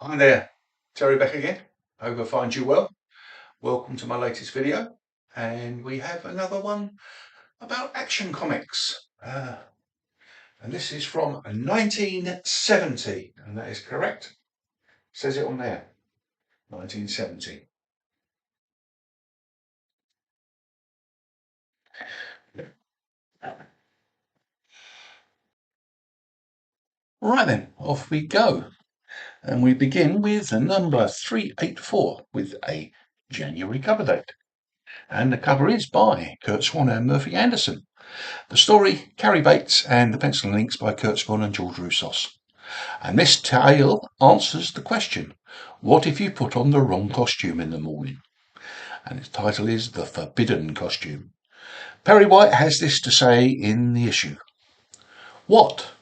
Hi there, Terry back again. Hope I find you well. Welcome to my latest video, and we have another one about action comics. And this is from 1970, and that is correct. Says it on there, 1970. Right then, off we go. And we begin with number 384 with a January cover date. And the cover is by Kurt Swan and Murphy Anderson. The story, Carrie Bates, and the pencil and inks by Kurt Swan and George Roussos. And this tale answers the question, what if you put on the wrong costume in the morning? And its title is The Forbidden Costume. Perry White has this to say in the issue. What?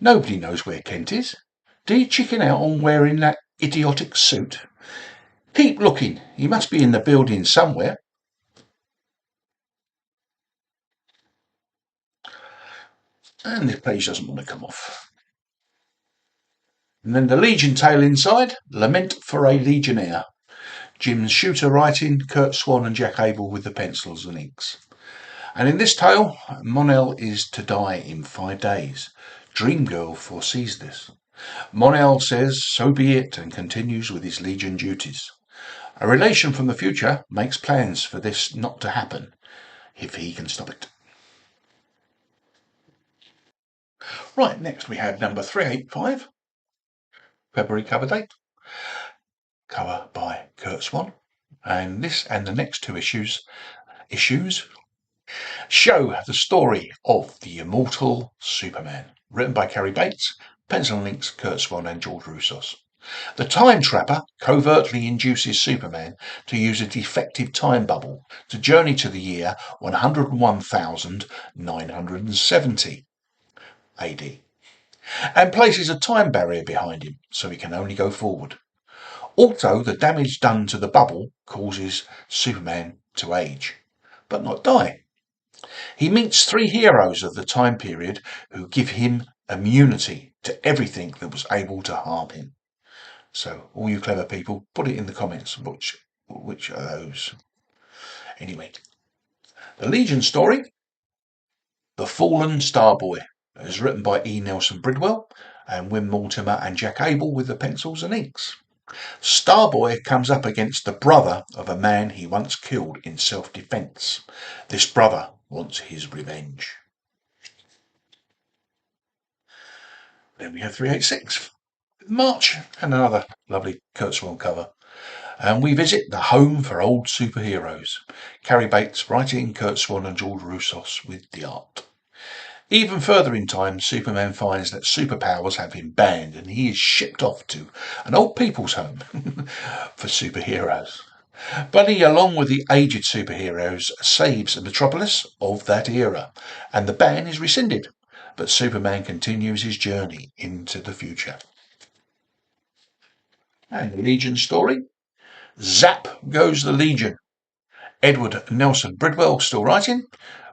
Nobody knows where Kent is. Did he chicken out on wearing that idiotic suit? Keep looking. He must be in the building somewhere. And this page doesn't want to come off. And then the Legion tale inside, Lament for a Legionnaire. Jim Shooter writing, Kurt Swan and Jack Abel with the pencils and inks. And in this tale, Monel is to die in 5 days. Dream Girl foresees this. Monel says, so be it, and continues with his Legion duties. A relation from the future makes plans for this not to happen, if he can stop it. Right, next we have number 385, February cover date. Cover by Kurt Swan. And this and the next two issues show the story of the immortal Superman, written by Carrie Bates, pencil and inks Kurt Swan and George Roussos. The Time Trapper covertly induces Superman to use a defective time bubble to journey to the year 101,970 AD and places a time barrier behind him so he can only go forward. Also, the damage done to the bubble causes Superman to age, but not die. He meets 3 heroes of the time period who give him immunity to everything that was able to harm him. So, all you clever people, put it in the comments which are those. Anyway, the Legion story, The Fallen Starboy, is written by E. Nelson Bridwell and Wim Mortimer and Jack Abel with the pencils and inks. Starboy comes up against the brother of a man he once killed in self-defense. This brother wants his revenge. Then we have 386, March, and another lovely Kurt Swan cover. And we visit the home for old superheroes. Carrie Bates writing, Kurt Swan and George Roussos with the art. Even further in time, Superman finds that superpowers have been banned and he is shipped off to an old people's home for superheroes. But he, along with the aged superheroes, saves Metropolis of that era, and the ban is rescinded. But Superman continues his journey into the future. And the Legion story. Zap goes the Legion. Edward Nelson Bridwell still writing,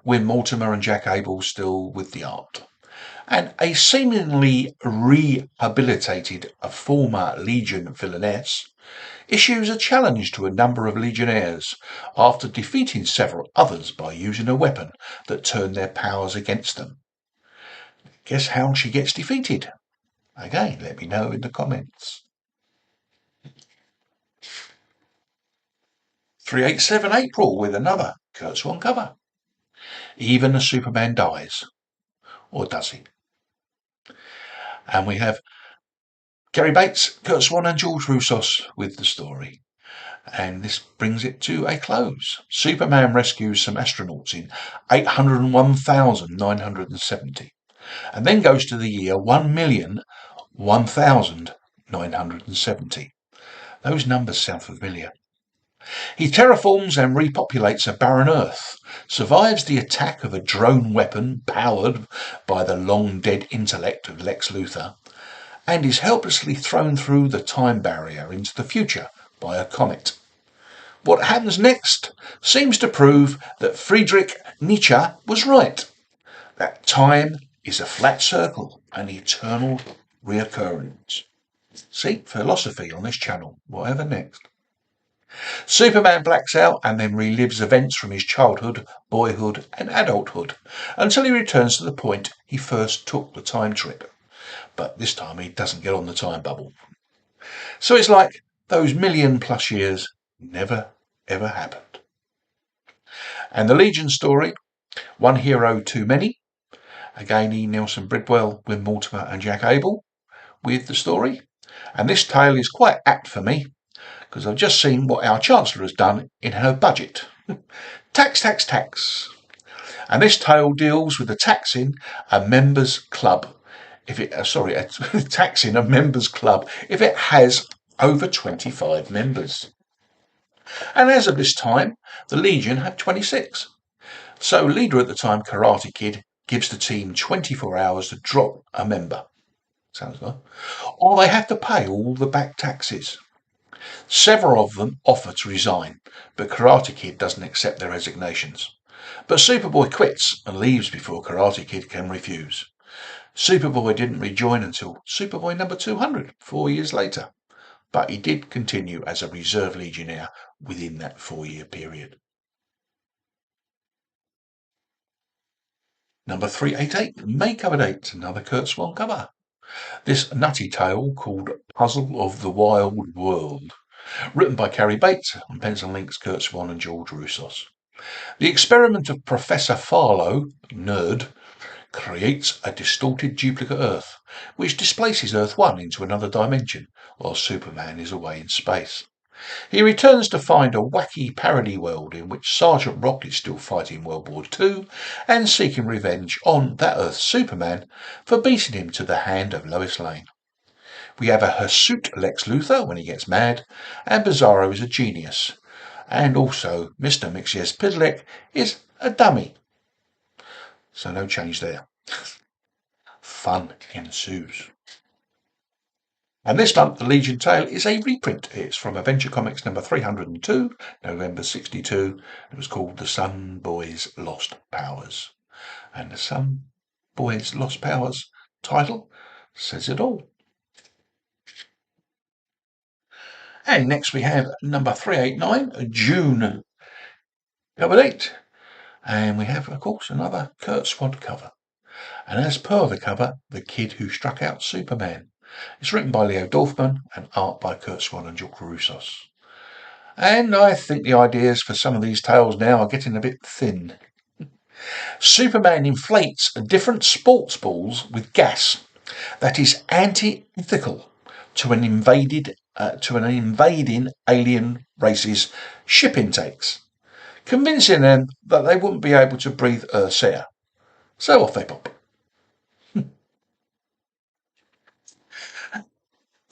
Wim Mortimer and Jack Abel still with the art. And a seemingly rehabilitated former Legion villainess issues a challenge to a number of Legionnaires after defeating several others by using a weapon that turned their powers against them. Guess how she gets defeated? Again, let me know in the comments. 387 April with another Kurt Swan cover. Even a Superman dies. Or does he? And we have Carrie Bates, Kurt Swan and George Roussos with the story. And this brings it to a close. Superman rescues some astronauts in 801,970 and then goes to the year 1,001,970. Those numbers sound familiar. He terraforms and repopulates a barren Earth, survives the attack of a drone weapon powered by the long-dead intellect of Lex Luthor, and is helplessly thrown through the time barrier into the future by a comet. What happens next seems to prove that Friedrich Nietzsche was right, that time is a flat circle, an eternal reoccurrence. See, philosophy on this channel. Whatever next. Superman blacks out and then relives events from his childhood, boyhood and adulthood until he returns to the point he first took the time trip. But this time he doesn't get on the time bubble. So it's like those million+ years never ever happened. And the Legion story, One Hero Too Many. Again, E. Nelson Bridwell, Win Mortimer and Jack Abel with the story. And this tale is quite apt for me because I've just seen what our Chancellor has done in her budget. Tax, tax, tax. And this tale deals with the taxing a members club taxing a members club if it has over 25 members. And as of this time, the Legion had 26. So leader at the time, Karate Kid, gives the team 24 hours to drop a member. Sounds good. Or they have to pay all the back taxes. Several of them offer to resign, but Karate Kid doesn't accept their resignations. But Superboy quits and leaves before Karate Kid can refuse. Superboy didn't rejoin until Superboy number 200, 4 years later. But he did continue as a reserve Legionnaire within that 4-year period. Number 388, May cover date, another Kurt Swan cover. This nutty tale called Puzzle of the Wild World, written by Carrie Bates and pencil links Kurt Swan and George Roussos. The experiment of Professor Farlow, nerd, creates a distorted duplicate Earth, which displaces Earth 1 into another dimension, while Superman is away in space. He returns to find a wacky parody world in which Sergeant Rock is still fighting World War II and seeking revenge on that Earth's Superman for beating him to the hand of Lois Lane. We have a hirsute Lex Luthor when he gets mad, and Bizarro is a genius. And also Mr. Mxyzptlk is a dummy. So no change there. Fun ensues. And this month, the Legion tale is a reprint. It's from Adventure Comics number 302, November 62. It was called The Sun Boy's Lost Powers. And the Sun Boy's Lost Powers title says it all. And next we have number 389, June cover date. And we have, of course, another Kurt Swan cover. And as per the cover, The Kid Who Struck Out Superman. It's written by Leo Dorfman and art by Kurt Swan and George Roussos. And I think the ideas for some of these tales now are getting a bit thin. Superman inflates different sports balls with gas that is anti-ethical to an invading alien race's ship intakes, convincing them that they wouldn't be able to breathe Earth's air. So off they pop.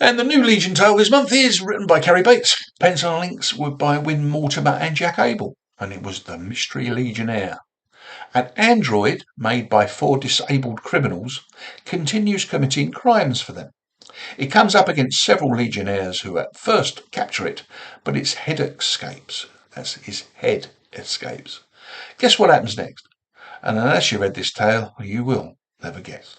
And the new Legion tale this month is written by Carrie Bates. Pencil links were by Win Mortimer and Jack Abel. And it was The Mystery Legionnaire. An android made by 4 disabled criminals continues committing crimes for them. It comes up against several Legionnaires who at first capture it, but its head escapes. Guess what happens next? And unless you read this tale, you will never guess.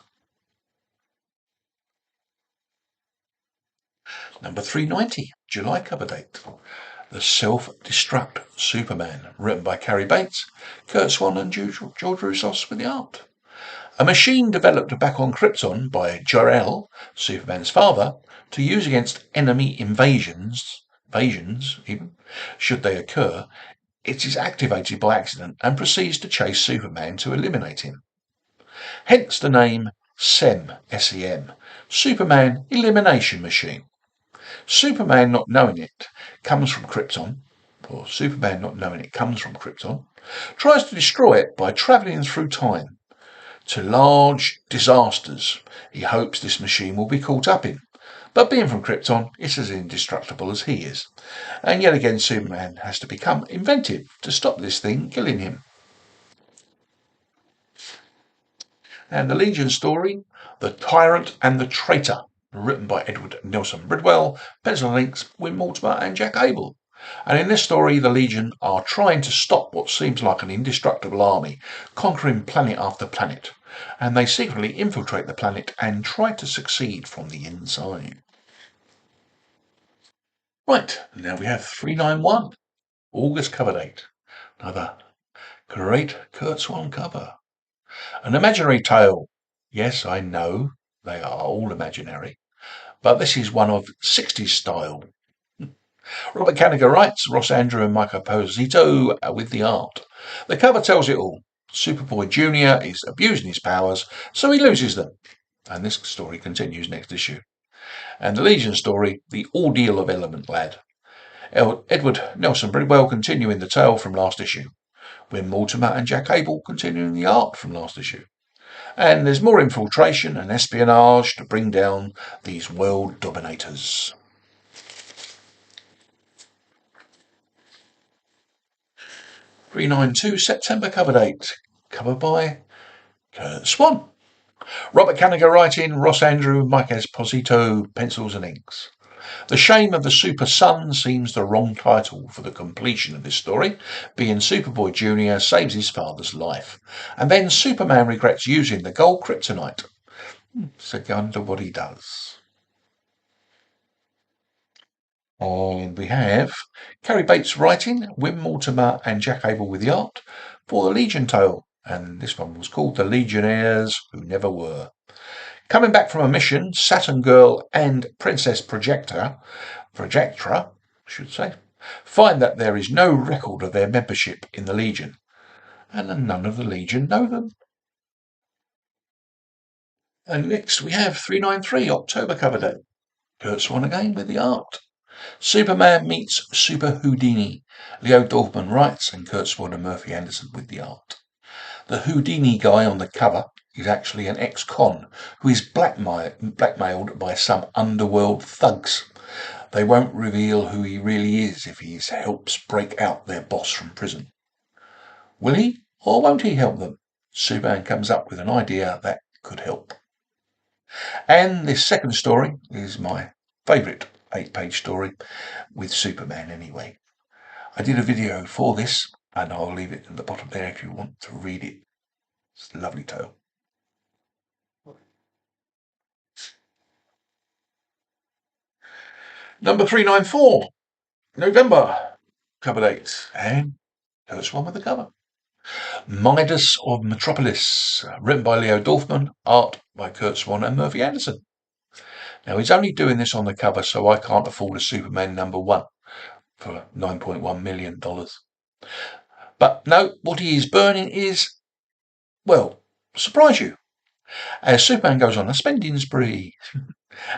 Number 390, July cover date. The Self-Destruct Superman, written by Carrie Bates, Kurt Swan and George Roussos with the art. A machine developed back on Krypton by Jor-El, Superman's father, to use against enemy invasions even, should they occur, it is activated by accident and proceeds to chase Superman to eliminate him. Hence the name SEM, S-E-M, Superman Elimination Machine. Superman not knowing it comes from Krypton, tries to destroy it by travelling through time to large disasters he hopes this machine will be caught up in. But being from Krypton, it's as indestructible as he is. And yet again, Superman has to become inventive to stop this thing killing him. And the Legion story, The Tyrant and the Traitor, written by Edward Nelson Bridwell, pencil links Win Mortimer and Jack Abel. And in this story, the Legion are trying to stop what seems like an indestructible army, conquering planet after planet. And they secretly infiltrate the planet and try to succeed from the inside. Right, now we have 391, August cover date. Another great Kurt Swan cover. An imaginary tale. Yes, I know, they are all imaginary. But this is one of 60s style. Robert Kanigher writes, Ross Andrew and Mike Esposito with the art. The cover tells it all. Superboy Jr. is abusing his powers, so he loses them. And this story continues next issue. And the Legion story, The Ordeal of Element Lad. Edward Nelson Bridwell continuing the tale from last issue. Win Mortimer and Jack Abel continuing the art from last issue. And there's more infiltration and espionage to bring down these world dominators. 392 September cover date. Cover by Kurt Swan. Robert Kanigher writing, Ross Andrew, Mike Esposito, pencils and inks. The Shame of the Super Son seems the wrong title for the completion of this story, being Superboy Jr. saves his father's life, and then Superman regrets using the gold kryptonite. So I wonder what he does. And we have Cary Bates writing, Wim Mortimer and Jack Abel with the art for the Legion tale, and this one was called The Legionnaires Who Never Were. Coming back from a mission, Saturn Girl and Princess Projectra, should say, find that there is no record of their membership in the Legion, and none of the Legion know them. And next we have 393 October cover date. Kurt Swan again with the art. Superman meets Super Houdini. Leo Dorfman writes, and Kurt Swan and Murphy Anderson with the art. The Houdini guy on the cover is actually an ex-con who is blackmailed by some underworld thugs. They won't reveal who he really is if he helps break out their boss from prison. Will he or won't he help them? Superman comes up with an idea that could help. And this second story is my favourite 8-page story with Superman anyway. I did a video for this and I'll leave it at the bottom there if you want to read it. It's a lovely tale. Number 394, November cover date, and Kurt Swan with the cover. Midas of Metropolis, written by Leo Dorfman, art by Kurt Swan and Murphy Anderson. Now he's only doing this on the cover, so I can't afford a Superman #1 for $9.1 million. But no, what he is burning is, well, surprise you, as Superman goes on a spending spree.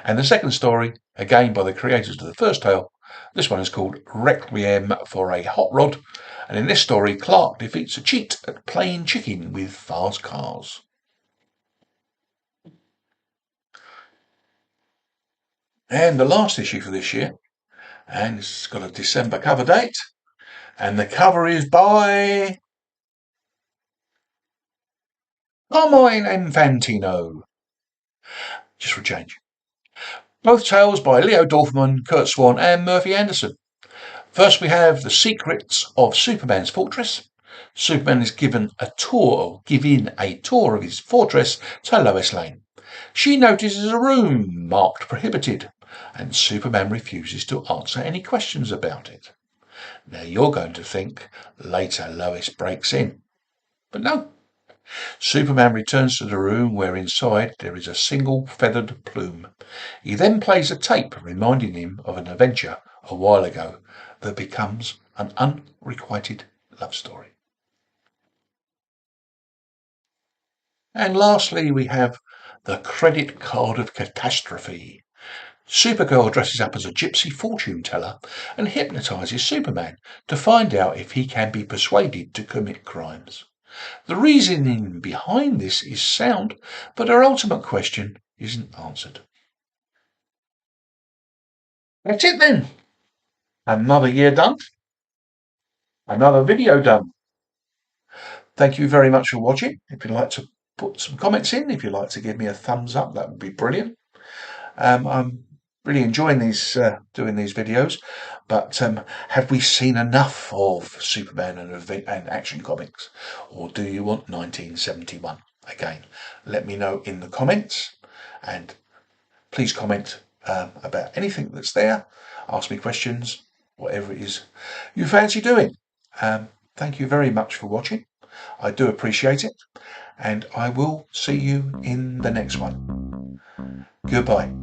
And the second story, again by the creators of the first tale, this one is called Requiem for a Hot Rod, and in this story Clark defeats a cheat at playing chicken with fast cars. And the last issue for this year, and it's got a December cover date, and the cover is by Carmine Infantino. Just for a change. Both tales by Leo Dorfman, Kurt Swan and Murphy Anderson. First we have The Secrets of Superman's Fortress. Superman is given a tour of his fortress to Lois Lane. She notices a room marked prohibited, and Superman refuses to answer any questions about it. Now you're going to think later Lois breaks in, but no. Superman returns to the room where inside there is a single feathered plume. He then plays a tape reminding him of an adventure a while ago that becomes an unrequited love story. And lastly, we have The Credit Card of Catastrophe. Supergirl dresses up as a gypsy fortune teller and hypnotizes Superman to find out if he can be persuaded to commit crimes. The reasoning behind this is sound, but her ultimate question isn't answered. That's it then. Another year done. Another video done. Thank you very much for watching. If you'd like to put some comments in, if you'd like to give me a thumbs up, that would be brilliant. I'm really enjoying doing these videos, but have we seen enough of Superman and Action Comics, or do you want 1971 again? Let me know in the comments, and please comment about anything that's there. Ask me questions, whatever it is you fancy doing. Thank you very much for watching. I do appreciate it, and I will see you in the next one. Goodbye.